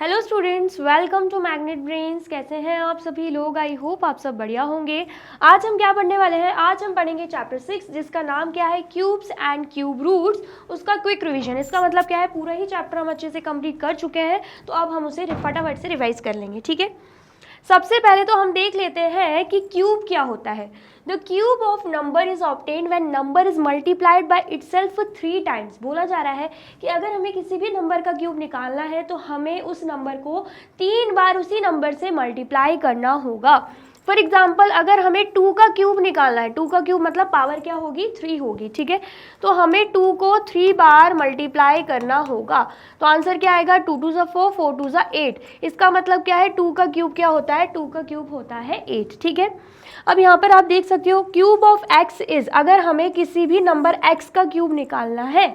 Hello students, welcome to Magnet Brains. कैसे हैं आप सभी लोग? आई होप आप सब बढ़िया होंगे। आज हम क्या पढ़ने वाले हैं? आज हम पढ़ेंगे चैप्टर 6 जिसका नाम क्या है, क्यूब्स एंड क्यूब रूट्स। उसका क्विक रिवीजन। इसका मतलब क्या है, पूरा ही चैप्टर हम अच्छे से कंप्लीट कर चुके हैं, तो अब हम उसे फटाफट से रिवाइज कर लेंगे। ठीक है, सबसे पहले तो हम देख लेते हैं कि क्यूब क्या होता है। The cube of number is obtained when number is multiplied by itself 3 times. बोला जा रहा है कि अगर हमें किसी भी नंबर का क्यूब निकालना है तो हमें उस नंबर को 3 बार उसी नंबर से मल्टीप्लाई करना होगा। फॉर एग्जाम्पल, अगर हमें 2 का क्यूब निकालना है, 2 का क्यूब मतलब पावर क्या होगी, 3 होगी। ठीक है, तो हमें 2 को 3 बार मल्टीप्लाई करना होगा। तो आंसर क्या आएगा, 2 2 ज़ा 4, 4 2 ज़ा 8। इसका मतलब क्या है, 2 का क्यूब क्या होता है, 2 का क्यूब होता है 8। ठीक है, अब यहाँ पर आप देख सकते हो क्यूब ऑफ x इज, अगर हमें किसी भी नंबर x का क्यूब निकालना है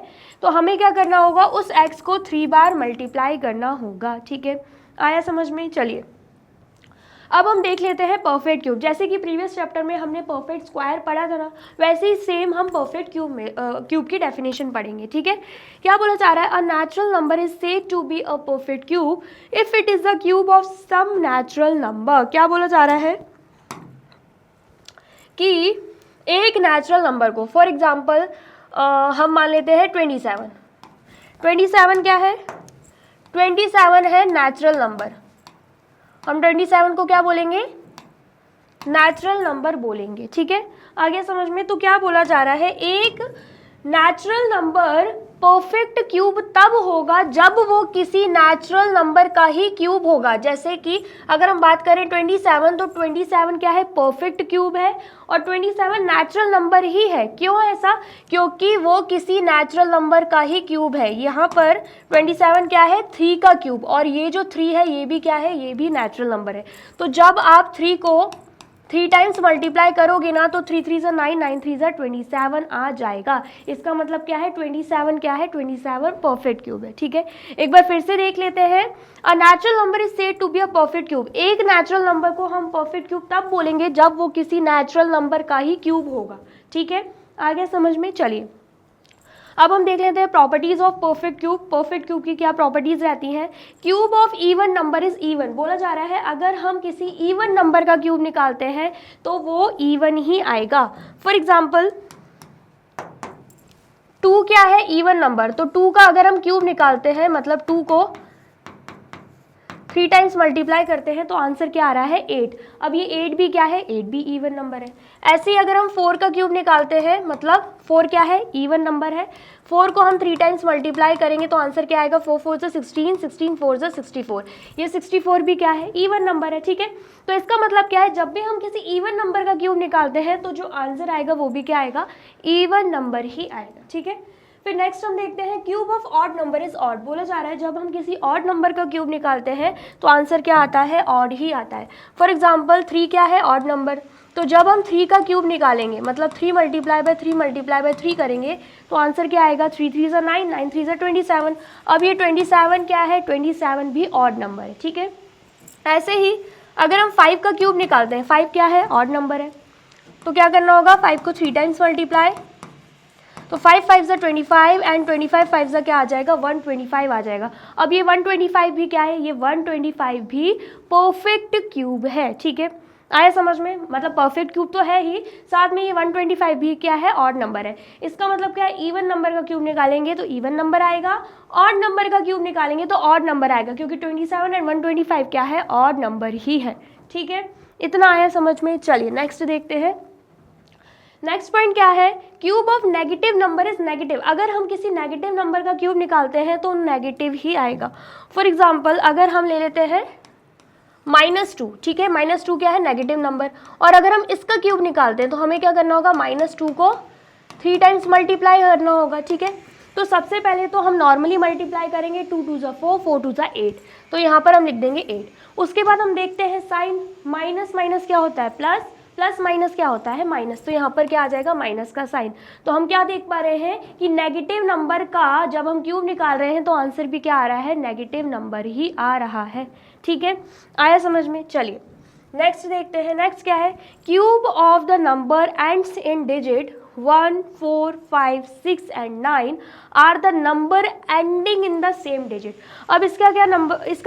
तो हमें क्या करना होगा, उस x को 3 बार मल्टीप्लाई करना होगा। ठीक है, आया समझ में? चलिए अब हम देख लेते हैं परफेक्ट क्यूब। जैसे कि प्रीवियस चैप्टर में हमने परफेक्ट स्क्वायर पढ़ा था ना, वैसे ही सेम हम परफेक्ट क्यूब में क्यूब की डेफिनेशन पढ़ेंगे। ठीक है, क्या बोला जा रहा है, a natural number is said to be a perfect cube if it is the cube of some natural number. क्या बोला जा रहा है कि एक नेचुरल नंबर को, फॉर एग्जाम्पल हम मान लेते हैं 27। 27 क्या है, 27 है नेचुरल नंबर। हम 27 को क्या बोलेंगे, नेचुरल नंबर बोलेंगे। ठीक है, आगे समझ में? तो क्या बोला जा रहा है, एक नेचुरल नंबर परफेक्ट क्यूब तब होगा जब वो किसी नेचुरल नंबर का ही क्यूब होगा। जैसे कि अगर हम बात करें 27, तो 27 क्या है, परफेक्ट क्यूब है, और 27 नेचुरल नंबर ही है। क्यों ऐसा? क्योंकि वो किसी नेचुरल नंबर का ही क्यूब है। यहाँ पर 27 क्या है, 3 का क्यूब, और ये जो 3 है ये भी क्या है, ये भी नेचुरल नंबर है। तो जब आप 3 को 3 टाइम्स मल्टीप्लाई करोगे ना, तो 3 3 ज़ा 9, 9 3 ज़ा 27 आ जाएगा। इसका मतलब क्या है, 27 क्या है, 27 परफेक्ट क्यूब है। ठीक है, एक बार फिर से देख लेते हैं। A natural number is said to be a perfect cube. एक नेचुरल नंबर को हम परफेक्ट क्यूब तब बोलेंगे जब वो किसी नेचुरल नंबर का ही क्यूब होगा। ठीक है, आगे समझ में? चलिए अब हम देख लेते हैं properties of perfect cube. Perfect cube की क्या प्रॉपर्टीज रहती हैं? Cube of even number is even. बोला जा रहा है अगर हम किसी इवन नंबर का क्यूब निकालते हैं तो वो इवन ही आएगा। फॉर एग्जाम्पल 2 क्या है, इवन नंबर, तो 2 का अगर हम क्यूब निकालते हैं, मतलब 2 को 3 टाइम्स मल्टीप्लाई करते हैं, तो आंसर क्या आ रहा है, 8। अब ये 8 भी क्या है, 8 भी इवन नंबर है। ऐसे ही अगर हम 4 का क्यूब निकालते हैं, मतलब 4 क्या है, इवन नंबर है, 4 को हम 3 टाइम्स मल्टीप्लाई करेंगे तो आंसर क्या आएगा, 4 4 ज़ा 16, 16 4 ज़ा 64। ये 64 भी क्या है, इवन नंबर है। ठीक है, तो इसका मतलब क्या है, जब भी हम किसी इवन नंबर का क्यूब निकालते हैं तो जो आंसर आएगा वो भी क्या आएगा, इवन नंबर ही आएगा। ठीक है, फिर नेक्स्ट हम देखते हैं cube of odd number is odd. बोला जा रहा है जब हम किसी ऑड नंबर का क्यूब निकालते हैं तो आंसर क्या आता है, ऑड ही आता है। फॉर एग्जाम्पल 3 क्या है, ऑड नंबर, तो जब हम 3 का क्यूब निकालेंगे, मतलब 3 मल्टीप्लाई बाय 3 मल्टीप्लाई बाय 3 करेंगे, तो आंसर क्या आएगा, 3 3 ज़ा 9, 9 3 ज़ा 27। अब ये 27 क्या है, 27 भी ऑड नंबर है। ठीक है, ऐसे ही अगर हम 5 का क्यूब निकालते हैं, 5 क्या है, ऑड नंबर है, तो क्या करना होगा, 5 को 3 टाइम्स मल्टीप्लाई, तो 5 5 ज़ा 25 एंड 25 5 ज़ा क्या आ जाएगा, 125 आ जाएगा। अब ये 125 भी क्या है, ये 125 भी परफेक्ट क्यूब है। ठीक है, आया समझ में? मतलब परफेक्ट क्यूब तो है ही, साथ में ये 125 भी क्या है, ऑड नंबर है। इसका मतलब क्या है, इवन नंबर का क्यूब निकालेंगे तो इवन नंबर आएगा, ऑड नंबर का क्यूब निकालेंगे तो ऑड नंबर आएगा, क्योंकि 27 एंड 125 क्या है, ऑड नंबर ही है। ठीक है, इतना आया समझ में? चलिए नेक्स्ट देखते हैं। नेक्स्ट पॉइंट क्या है, cube of negative number is negative. अगर हम किसी नेगेटिव नंबर का क्यूब निकालते हैं तो नेगेटिव ही आएगा। फॉर एग्जाम्पल अगर हम ले लेते हैं -2, ठीक है, -2 क्या है, नेगेटिव नंबर, और अगर हम इसका क्यूब निकालते हैं तो हमें क्या करना होगा, -2 को 3 टाइम्स मल्टीप्लाई करना होगा। ठीक है, तो सबसे पहले तो हम नॉर्मली मल्टीप्लाई करेंगे, 2 2 ज़ा 4, 4 2 ज़ा 8, तो यहाँ पर हम लिख देंगे 8। उसके बाद हम देखते हैं साइन, माइनस माइनस क्या होता है, प्लस, प्लस माइनस क्या होता है, माइनस, तो यहाँ पर क्या आ जाएगा, माइनस का साइन। तो हम क्या देख पा रहे हैं कि नेगेटिव नंबर का जब हम क्यूब निकाल रहे हैं तो आंसर भी क्या आ रहा है, नेगेटिव नंबर ही आ रहा है। ठीक है, आया समझ में? चलिए नेक्स्ट देखते हैं। नेक्स्ट क्या है, cube of the number ends in digit 1, 4, 5, 6 and 9 are the number ending in the same digit. अब इसका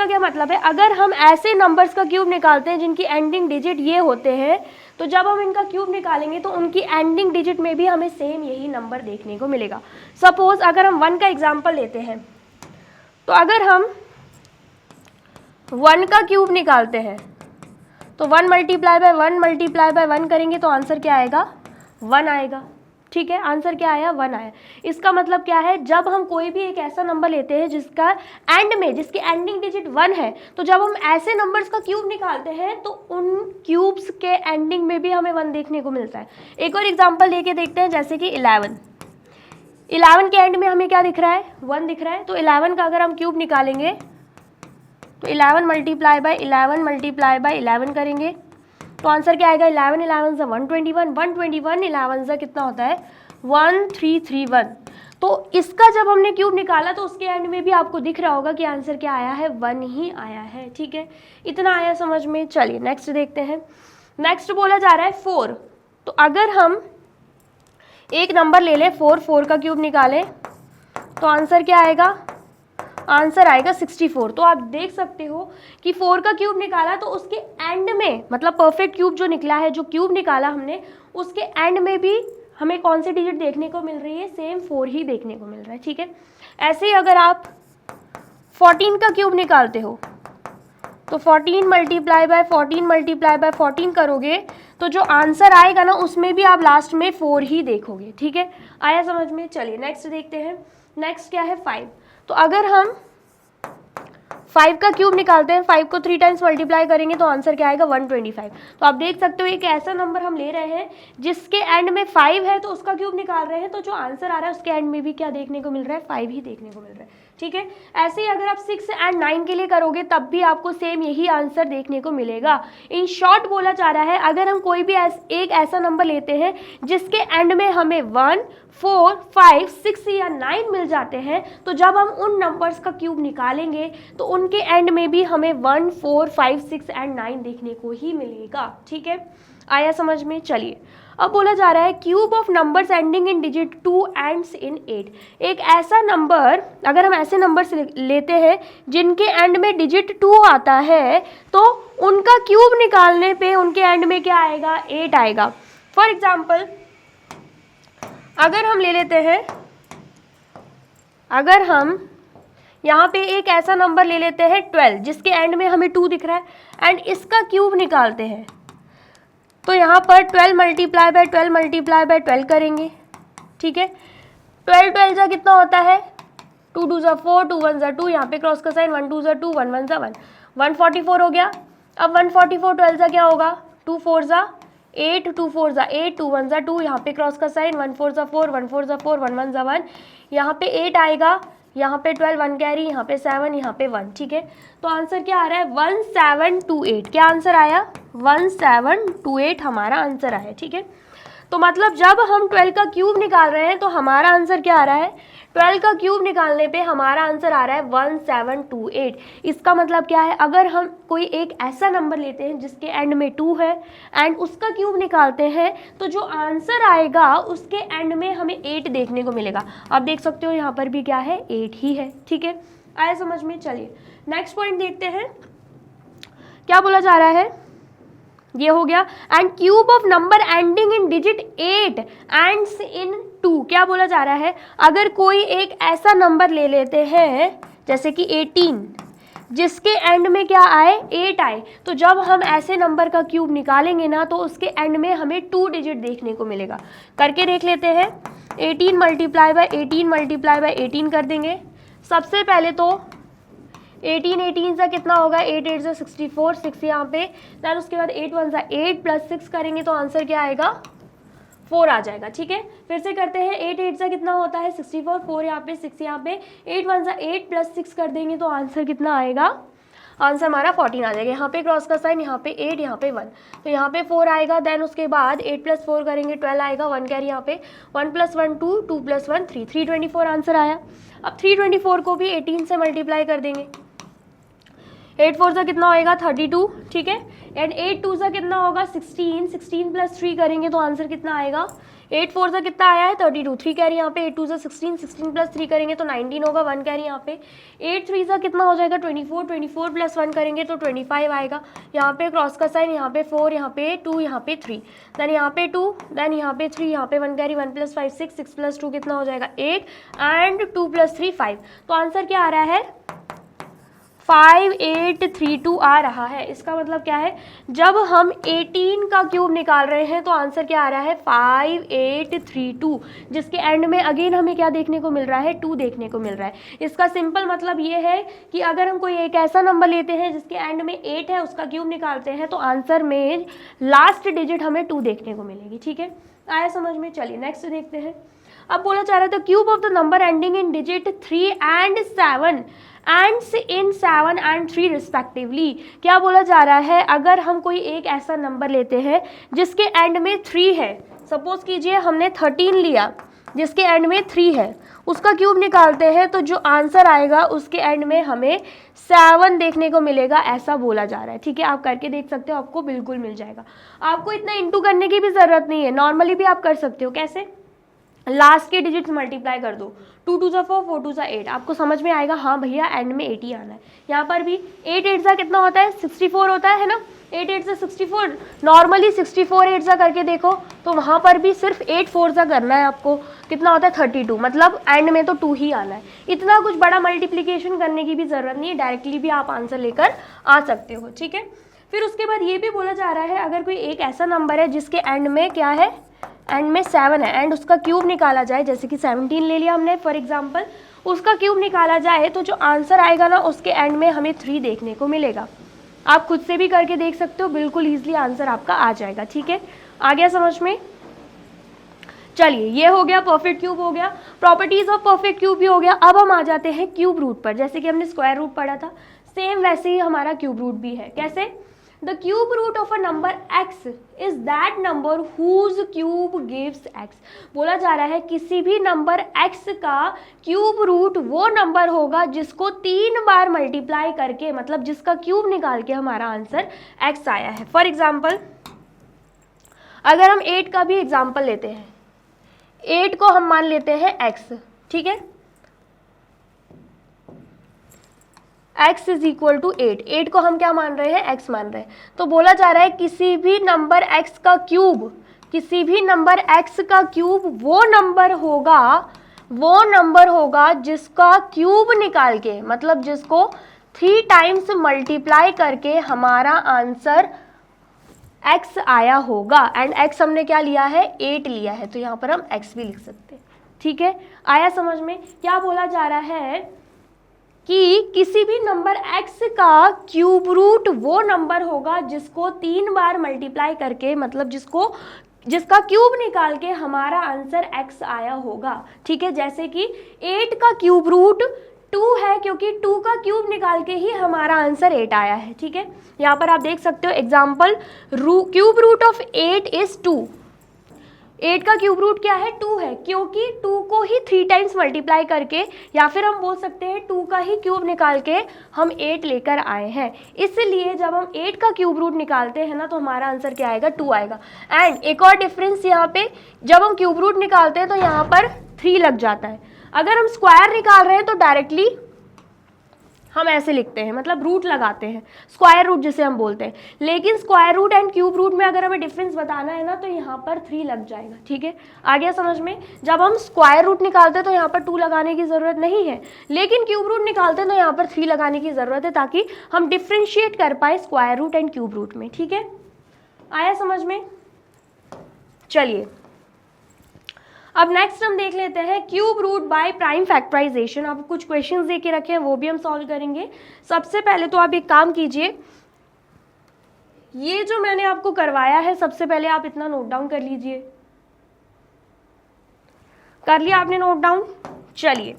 क्या मतलब है, अगर हम ऐसे नंबर्स का क्यूब निकालते हैं जिनकी एंडिंग डिजिट ये होते हैं, तो जब हम इनका क्यूब निकालेंगे तो उनकी एंडिंग डिजिट में भी हमें सेम यही नंबर देखने को मिलेगा। सपोज अगर हम 1 का एग्जाम्पल लेते हैं, तो अगर हम 1 का क्यूब निकालते हैं तो 1 मल्टीप्लाई बाय 1 मल्टीप्लाई बाय 1 करेंगे तो आंसर क्या आएगा, 1 आएगा। ठीक है, आंसर क्या आया, 1 आया। इसका मतलब क्या है, जब हम कोई भी एक ऐसा नंबर लेते हैं जिसका एंड में, जिसकी एंडिंग डिजिट 1 है, तो जब हम ऐसे नंबर्स का क्यूब निकालते हैं तो उन क्यूब्स के एंडिंग में भी हमें 1 देखने को मिलता है। एक और एग्जांपल लेके देखते हैं, जैसे कि 11 के एंड में हमें क्या दिख रहा है, 1 दिख रहा है। तो 11 का अगर हम क्यूब निकालेंगे तो 11 मल्टीप्लाई बाय 11 मल्टीप्लाई बाय 11 करेंगे तो आंसर क्या आएगा, 11 11 से 121, 121 11 से कितना होता है, 1331। तो इसका जब हमने क्यूब निकाला तो उसके एंड में भी आपको दिख रहा होगा कि आंसर क्या आया है, 1 ही आया है। ठीक है, इतना आया समझ में। चलिए नेक्स्ट देखते हैं। नेक्स्ट बोला जा रहा है 4। तो अगर हम एक नंबर ले लें 4 का क्यूब निकालें तो आंसर क्या आएगा, आंसर आएगा 64। तो आप देख सकते हो कि 4 का क्यूब निकाला तो उसके एंड में, मतलब परफेक्ट क्यूब जो निकला है, जो क्यूब निकाला हमने, उसके एंड में भी हमें कौन सी डिजिट देखने को मिल रही है, सेम 4 ही देखने को मिल रहा है। ठीक है, ऐसे ही अगर आप 14 का क्यूब निकालते हो तो 14 मल्टीप्लाई बाय 14 मल्टीप्लाई बाय 14 करोगे तो जो आंसर आएगा ना, उसमें भी आप लास्ट में 4 ही देखोगे। ठीक है, आया समझ में। चलिए नेक्स्ट देखते हैं। नेक्स्ट क्या है, 5। तो अगर हम 5 का क्यूब निकालते हैं, 5 को 3 टाइम्स मल्टीप्लाई करेंगे तो आंसर क्या आएगा, 125। तो आप देख सकते हो एक ऐसा नंबर हम ले रहे हैं जिसके एंड में 5 है, तो उसका क्यूब निकाल रहे हैं, तो जो आंसर आ रहा है उसके एंड में भी क्या देखने को मिल रहा है, 5 ही देखने को मिल रहा है। ठीक है, ऐसे ही अगर आप 6 एंड 9 के लिए करोगे तब भी आपको सेम यही आंसर देखने को मिलेगा। इन शॉर्ट बोला जा रहा है, अगर हम कोई भी एक ऐसा नंबर लेते हैं जिसके एंड में हमें 1, 4, 5, 6 या 9 मिल जाते हैं, तो जब हम उन नंबर्स का क्यूब निकालेंगे तो उनके एंड में भी हमें 1, 4, 5, 6 एंड 9 देखने को ही मिलेगा। ठीक है, आया समझ में। चलिए अब बोला जा रहा है cube of numbers ending in digit 2 ends in 8। एक ऐसा नंबर, अगर हम ऐसे नंबर्स लेते हैं जिनके एंड में डिजिट 2 आता है, तो उनका क्यूब निकालने पे उनके एंड में क्या आएगा, 8 आएगा। फॉर एग्जाम्पल अगर हम ले लेते हैं, अगर हम यहाँ पे एक ऐसा नंबर ले लेते हैं 12 जिसके एंड में हमें 2 दिख रहा है एंड इसका क्यूब निकालते हैं, तो यहाँ पर 12 मल्टीप्लाई बाय 12 मल्टीप्लाई बाय 12 करेंगे। ठीक है, 12 जा कितना होता है, 2 2 जा 4, 2 1 जा 2, यहाँ पे क्रॉस का साइन, 1 2 जा 2, 1 1 जा 1, 144 हो गया। अब 144 12 जा क्या होगा, 2 4 जा 8, 2 4 जा 8, 2 1 जा 2, यहाँ पे क्रॉस का साइन, 1 4 जा 4, 1 4 जा 4, 1 1 जा 1, यहाँ पे 8 आएगा, यहाँ पे 12 1 कैरी, यहाँ पे 7, यहाँ पे 1। ठीक है, तो आंसर क्या आ रहा है, 1728। क्या आंसर आया, 1728 हमारा आंसर आया। ठीक है, तो मतलब जब हम 12 का क्यूब निकाल रहे हैं तो हमारा आंसर क्या आ रहा है, 12 का क्यूब निकालने पे हमारा आंसर आ रहा है 1728। इसका मतलब क्या है, अगर हम कोई एक ऐसा नंबर लेते हैं जिसके एंड में 2 है एंड उसका क्यूब निकालते हैं तो जो आंसर आएगा उसके एंड में हमें 8 देखने को मिलेगा। आप देख सकते हो यहाँ पर भी क्या है, 8 ही है। ठीक है, आया समझ में। चलिए नेक्स्ट पॉइंट देखते हैं, क्या बोला जा रहा है, ये हो गया। And cube of number ending in digit 8 ends in 2। क्या बोला जा रहा है, अगर कोई एक ऐसा नंबर ले लेते हैं जैसे कि 18 जिसके एंड में क्या आए, 8 आए, तो जब हम ऐसे नंबर का क्यूब निकालेंगे ना तो उसके एंड में हमें 2 डिजिट देखने को मिलेगा। करके देख लेते हैं। 18 मल्टीप्लाई बाय 18 मल्टीप्लाई बाय 18 कर देंगे। सबसे पहले तो 18 से कितना होगा, 8 8 से 64, 6 यहाँ पे, देन उसके बाद 8 1 से 8 प्लस 6 करेंगे तो आंसर क्या आएगा, 4 आ जाएगा। ठीक है, फिर से करते हैं। 8 8 से कितना होता है, 64, 4 यहाँ पे, 6 यहाँ पे, 8 1 से 8 प्लस 6 कर देंगे तो आंसर कितना आएगा, आंसर हमारा 14 आ जाएगा। यहाँ पे क्रॉस का साइन, यहाँ पे 8, यहाँ पे 1, तो यहाँ पे 4 आएगा। देन उसके बाद 8 प्लस 4 करेंगे 12 आएगा, 1 कैरी यहाँ पे, 1 प्लस 1 2, 2 प्लस 1 3, 324 आंसर आया। अब 324 को भी 18 से मल्टीप्लाई कर देंगे। 8 4 से कितना होएगा, 32। ठीक है, एंड 8 2 से कितना होगा, 16, 16 प्लस 3 करेंगे तो आंसर कितना आएगा, 8 4 सा कितना आया है 32, 3 कैरी यहाँ पे, 8 2 सा 16, 16 प्लस 3 करेंगे तो 19 होगा, 1 कैरी यहाँ पे, 8 3 सा कितना हो जाएगा 24, 24 प्लस 1 करेंगे तो 25 आएगा, यहाँ पे क्रॉस का साइन, यहाँ पे 4, यहाँ पे 2, यहाँ पे 3, देन यहाँ पे 2, देन यहाँ पे 3, यहाँ पे 1 कैरी, 1 प्लस 5 6, 6 प्लस 2 कितना हो जाएगा 8 एंड 2 प्लस 3 5। तो आंसर क्या आ रहा है 5832 आ रहा है। इसका मतलब क्या है, जब हम 18 का क्यूब निकाल रहे हैं तो आंसर क्या आ रहा है 5832, जिसके एंड में अगेन हमें क्या देखने को मिल रहा है 2 देखने को मिल रहा है। इसका सिंपल मतलब ये है कि अगर हम कोई एक ऐसा नंबर लेते हैं जिसके एंड में 8 है, उसका क्यूब निकालते हैं तो आंसर में लास्ट डिजिट हमें 2 देखने को मिलेगी। ठीक है, आया समझ में। चलिए नेक्स्ट देखते हैं। अब बोला जा रहा था cube of the number ending in digit 3 and 7 ends in 7 and 3 respectively. क्या बोला जा रहा है, अगर हम कोई एक ऐसा नंबर लेते हैं जिसके एंड में 3 है, सपोज कीजिए हमने 13 लिया जिसके एंड में 3 है, उसका क्यूब निकालते हैं तो जो आंसर आएगा उसके एंड में हमें 7 देखने को मिलेगा, ऐसा बोला जा रहा है। ठीक है, आप करके देख सकते हो, आपको बिल्कुल मिल जाएगा। आपको इतना इंटू करने की भी ज़रूरत नहीं है, नॉर्मली भी आप कर सकते हो। कैसे, लास्ट के डिजिट्स मल्टीप्लाई कर दो, 2 2 सा 4, 4 2 सा 8, आपको समझ में आएगा हाँ भैया एंड में 8 ही आना है। यहाँ पर भी 8 8 सा कितना होता है 64 होता है ना, 8 8 सा 64, नॉर्मली 64 8 सा करके देखो तो वहाँ पर भी सिर्फ 8 4 सा करना है आपको, कितना होता है 32, मतलब एंड में तो 2 ही आना है। इतना कुछ बड़ा मल्टीप्लीकेशन करने की भी ज़रूरत नहीं है, डायरेक्टली भी आप आंसर लेकर आ सकते हो। ठीक है, फिर उसके बाद ये भी बोला जा रहा है अगर कोई एक ऐसा नंबर है जिसके एंड में क्या है, एंड में 7 है एंड उसका क्यूब निकाला जाए, जैसे कि 17 ले लिया हमने फॉर एग्जांपल, उसका क्यूब निकाला जाए तो जो आंसर आएगा ना उसके एंड में हमें 3 देखने को मिलेगा। आप खुद से भी करके देख सकते हो, बिल्कुल ईजिली आंसर आपका आ जाएगा। ठीक है, आ गया समझ में। चलिए ये हो गया, परफेक्ट क्यूब हो गया, प्रॉपर्टीज ऑफ परफेक्ट क्यूब भी हो गया। अब हम आ जाते हैं क्यूब रूट पर। जैसे कि हमने स्क्वायर रूट पढ़ा था, सेम वैसे ही हमारा क्यूब रूट भी है। कैसे, The cube root of a number x is that number whose cube gives x। बोला जा रहा है किसी भी नंबर x का क्यूब रूट वो नंबर होगा जिसको 3 बार मल्टीप्लाई करके, मतलब जिसका क्यूब निकाल के हमारा आंसर x आया है। फॉर एग्जाम्पल अगर हम 8 का भी एग्जाम्पल लेते हैं, 8 को हम मान लेते हैं x, ठीक है, x इज इक्वल टू 8, 8 को हम क्या मान रहे हैं x मान रहे हैं। तो बोला जा रहा है किसी भी नंबर x का क्यूब, किसी भी नंबर x का क्यूब वो नंबर होगा जिसका क्यूब निकाल के, मतलब जिसको 3 टाइम्स मल्टीप्लाई करके हमारा आंसर x आया होगा। एंड x हमने क्या लिया है 8 लिया है, तो यहाँ पर हम x भी लिख सकते हैं। ठीक है, आया समझ में। क्या बोला जा रहा है कि किसी भी नंबर x का क्यूब रूट वो नंबर होगा जिसको 3 बार मल्टीप्लाई करके, मतलब जिसका क्यूब निकाल के हमारा आंसर x आया होगा। ठीक है, जैसे कि 8 का क्यूब रूट 2 है क्योंकि 2 का क्यूब निकाल के ही हमारा आंसर 8 आया है। ठीक है, यहाँ पर आप देख सकते हो example, cube root of 8 is 2। 8 का क्यूब रूट क्या है 2 है, क्योंकि 2 को ही 3 टाइम्स मल्टीप्लाई करके, या फिर हम बोल सकते हैं 2 का ही क्यूब निकाल के हम 8 लेकर आए हैं। इसलिए जब हम 8 का क्यूब रूट निकालते हैं ना तो हमारा आंसर क्या आएगा 2 आएगा। एंड एक और डिफरेंस यहाँ पे, जब हम क्यूब रूट निकालते हैं तो यहाँ पर 3 लग जाता है। अगर हम स्क्वायर निकाल रहे हैं तो डायरेक्टली हम ऐसे लिखते हैं, मतलब रूट लगाते हैं, स्क्वायर रूट जिसे हम बोलते हैं। लेकिन square root and cube root में अगर हमें डिफरेंस बताना है ना तो यहाँ पर 3 लग जाएगा। ठीक है, आ गया समझ में। जब हम स्क्वायर रूट निकालते हैं तो यहाँ पर 2 लगाने की ज़रूरत नहीं है, लेकिन क्यूब रूट निकालते हैं तो यहाँ पर 3 लगाने की ज़रूरत है, ताकि हम डिफ्रेंशिएट कर पाए square root and cube root में। ठीक है, आया समझ में। चलिए अब नेक्स्ट हम देख लेते हैं cube root by prime factorization. आपको कुछ क्वेश्चंस दे के रखे हैं, वो भी हम सॉल्व करेंगे। सबसे पहले तो आप एक काम कीजिए, ये जो मैंने आपको करवाया है सबसे पहले आप इतना नोट डाउन कर लीजिए। कर लिया आपने नोट डाउन। चलिए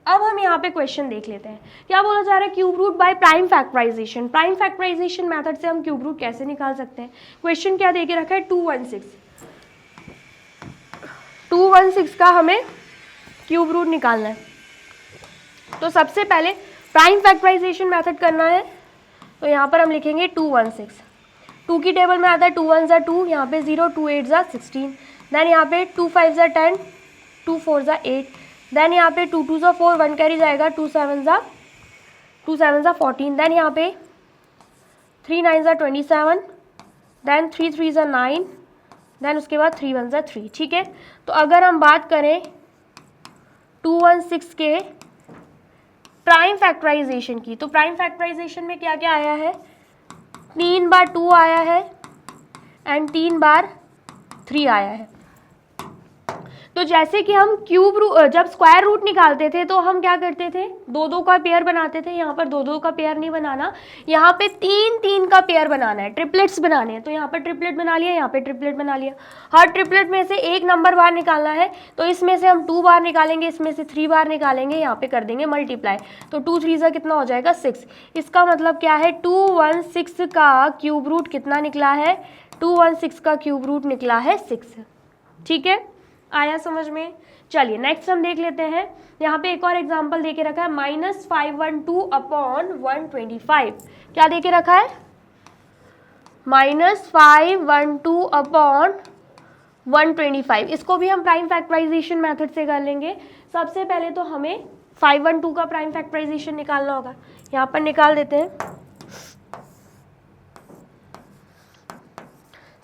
अब हम यहाँ पे क्वेश्चन देख लेते हैं। क्या बोला जा रहा है, cube root by prime factorization. Prime factorization method से हम क्यूब रूट कैसे निकाल सकते हैं। क्वेश्चन क्या दे के रखा है 216 का हमें क्यूब रूट निकालना है। तो सबसे पहले प्राइम फैक्टराइजेशन मेथड करना है, तो यहाँ पर हम लिखेंगे 216। 2 की टेबल में आता है 2 1 ज़ा 2, यहाँ पे 0, 2 8 ज़ा 16, देन यहाँ पे 2 5 ज़ा 10, 2 4 ज़ा 8, देन यहाँ पे 2 2 ज़ा 4, 1 कैरी जाएगा, 2 7 ज़ा 14, देन यहाँ पे 3 9 ज़ा 27, देन 3 3 ज़ा 9, देन उसके बाद 3 1 ज़ा 3। ठीक है, तो अगर हम बात करें 216 के प्राइम फैक्टराइजेशन की, तो प्राइम फैक्टराइजेशन में क्या क्या आया है, 3 बार 2 आया है एंड 3 बार 3 आया है। तो जैसे कि हम जब स्क्वायर रूट निकालते थे तो हम क्या करते थे, 2 2 का पेयर बनाते थे। यहाँ पर 2 2 का पेयर नहीं बनाना, यहाँ पे 3 3 का पेयर बनाना है, ट्रिपलेट्स बनाने हैं। तो यहाँ पर ट्रिपलेट बना लिया, यहाँ पे ट्रिपलेट बना लिया। हर ट्रिपलेट में से एक नंबर बार निकालना है, तो इसमें से हम 2 बार निकालेंगे, इसमें से 3 बार निकालेंगे, यहाँ पे कर देंगे मल्टीप्लाई। तो 2 3 ज़ा कितना हो जाएगा 6। इसका मतलब क्या है, 216 का क्यूब रूट कितना निकला है, 216 का क्यूब रूट निकला है 6। ठीक है, आया समझ में। चलिए नेक्स्ट हम देख लेते हैं। यहाँ पे एक और एग्जांपल देके रखा है, -512 अपॉन 125। क्या देके रखा है, -512 अपॉन 125। इसको भी हम प्राइम फैक्टराइजेशन मेथड से कर लेंगे। सबसे पहले तो हमें 512 का प्राइम फैक्टराइजेशन निकालना होगा। यहाँ पर निकाल देते हैं।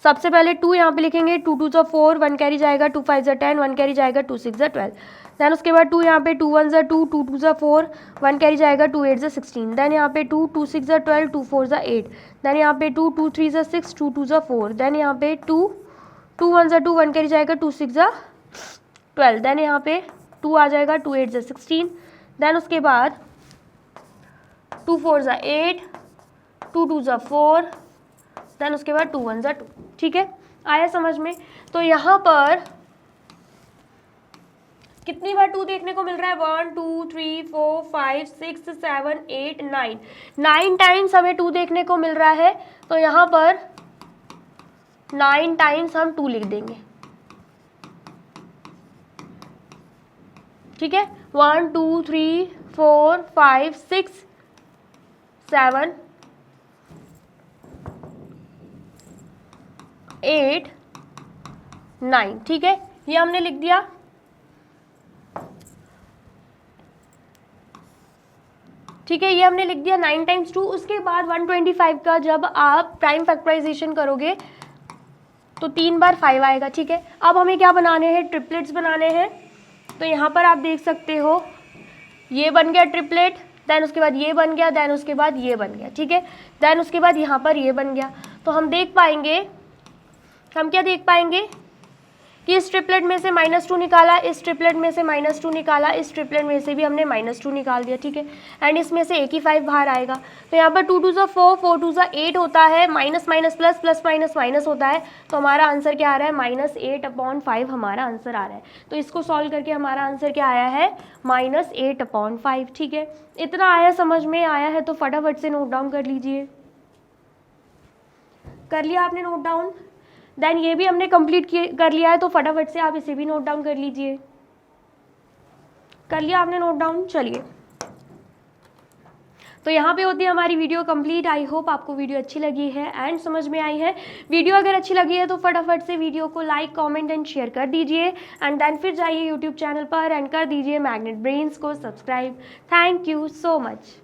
सबसे पहले 2 यहाँ पे लिखेंगे, 2 2 ज़ा 4, 1 कैरी जाएगा, 2 5 ज़ा 10, 1 कैरी जाएगा, 2 6 ज़ा 12। देन उसके बाद 2 यहाँ पे 2 1 ज़ा 2, 2 2 ज़ा 4, 1 कैरी जाएगा, 2 8 ज़ा 16। देन यहाँ पे 2 2 6 ज़ा 12, 2 4 ज़ा 8। देन यहाँ पे 2 2 3 ज़ा 6, 2 2 ज़ा 4। देन यहाँ पे 2 2 1 ज़ा 2, 1 कैरी जाएगा, 2 6 ज़ा 12। देन यहाँ पे 2 आ जाएगा, 2 8 ज़ा 16। देन उसके बाद 2 4 ज़ा 8, 2 2 ज़ा 4, देन उसके बाद 2 1 ज़ा 2। ठीक है, आया समझ में। तो यहाँ पर कितनी बार 2 देखने को मिल रहा है, 1 2 3 4 5 6 7 8 9, 9 टाइम्स हमें 2 देखने को मिल रहा है। तो यहाँ पर 9 टाइम्स हम 2 लिख देंगे। ठीक है, 1 2 3 4 5 6 7 8 9। ठीक है, ये हमने लिख दिया। ठीक है, ये हमने लिख दिया 9 टाइम्स 2। उसके बाद 125 का जब आप प्राइम फैक्टराइजेशन करोगे तो 3 बार 5 आएगा। ठीक है, अब हमें क्या बनाने हैं, ट्रिपलेट्स बनाने हैं। तो यहाँ पर आप देख सकते हो, ये बन गया ट्रिपलेट, देन उसके बाद ये बन गया, देन उसके बाद ये बन गया। ठीक है, देन उसके बाद यहाँ पर ये बन गया। तो हम देख पाएंगे, हम क्या देख पाएंगे कि इस ट्रिपलेट में से -2 निकाला, इस ट्रिपलेट में से -2 निकाला, इस ट्रिपलेट में से भी हमने -2 निकाल दिया। ठीक है, एंड इसमें से एक ही 5 बाहर आएगा। तो यहाँ पर 2 2 ज़ा 4, 4 2 ज़ा 8 होता है, minus minus plus, plus minus minus होता है। तो हमारा आंसर क्या आ रहा है, -8/5 हमारा आंसर आ रहा है। तो इसको सॉल्व करके हमारा आंसर क्या आया है, -8/5। ठीक है, इतना आया, समझ में आया है तो फटाफट से नोट डाउन कर लीजिए। कर लिया आपने नोट डाउन? देन ये भी हमने कंप्लीट कर लिया है, तो फटाफट से आप इसे भी नोट डाउन कर लीजिए। कर लिया आपने नोट डाउन? चलिए, तो यहाँ पे होती है हमारी वीडियो कंप्लीट। आई होप आपको वीडियो अच्छी लगी है एंड समझ में आई है। वीडियो अगर अच्छी लगी है तो फटाफट से वीडियो को लाइक, कमेंट एंड शेयर कर दीजिए एंड देन फिर जाइए यूट्यूब चैनल पर एंड कर दीजिए मैग्नेट ब्रेन्स को subscribe. Thank you so much.